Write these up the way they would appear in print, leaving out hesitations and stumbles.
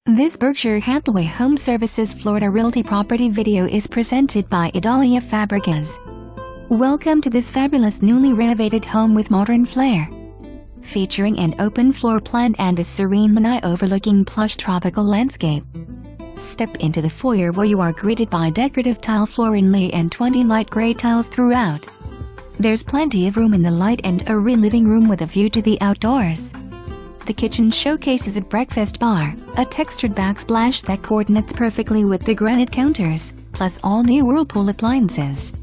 This Berkshire Hathaway HomeServices Florida Realty property video is presented by Idalia Fabricas. Welcome to this fabulous newly renovated home with modern flair. Featuring an open floor plan and a serene lanai overlooking plush tropical landscape. Step into the foyer where you are greeted by decorative tile floor inlay and 20 light gray tiles throughout. There's plenty of room in the light and airy living room with a view to the outdoors. The kitchen showcases a breakfast bar, a textured backsplash that coordinates perfectly with the granite counters, plus all new Whirlpool appliances.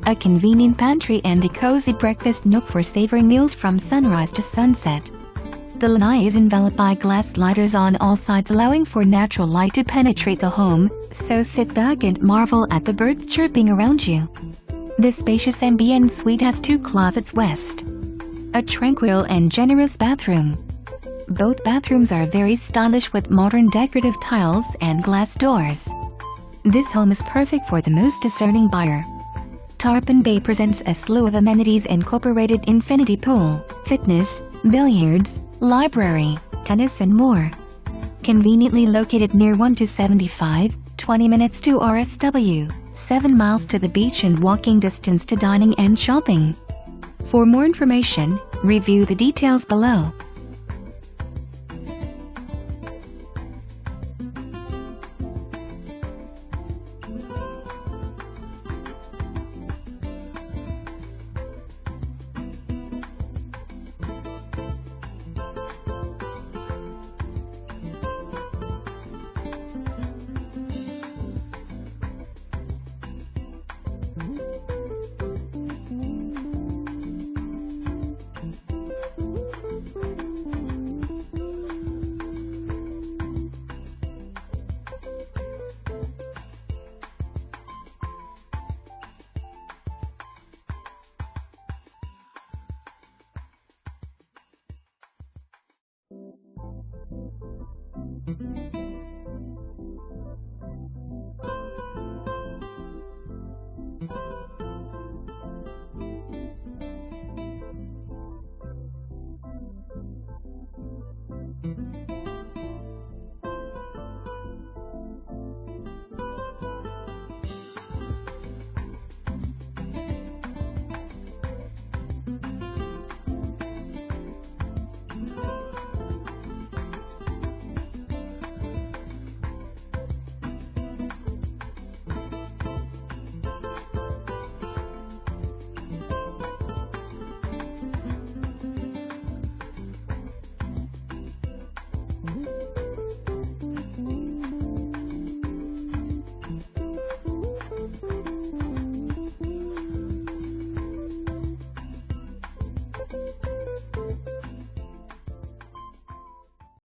A convenient pantry and a cozy breakfast nook for savoring meals from sunrise to sunset. The lanai is enveloped by glass sliders on all sides, allowing for natural light to penetrate the home, so sit back and marvel at the birds chirping around you. This spacious ambient suite has 2 closets west. A tranquil and generous bathroom. Both bathrooms are very stylish with modern decorative tiles and glass doors. This home is perfect for the most discerning buyer. Tarpon Bay presents a slew of amenities incorporated infinity pool, fitness, billiards, library, tennis and more. Conveniently located near 1 to 75, 20 minutes to RSW, 7 miles to the beach and walking distance to dining and shopping. For more information, review the details below.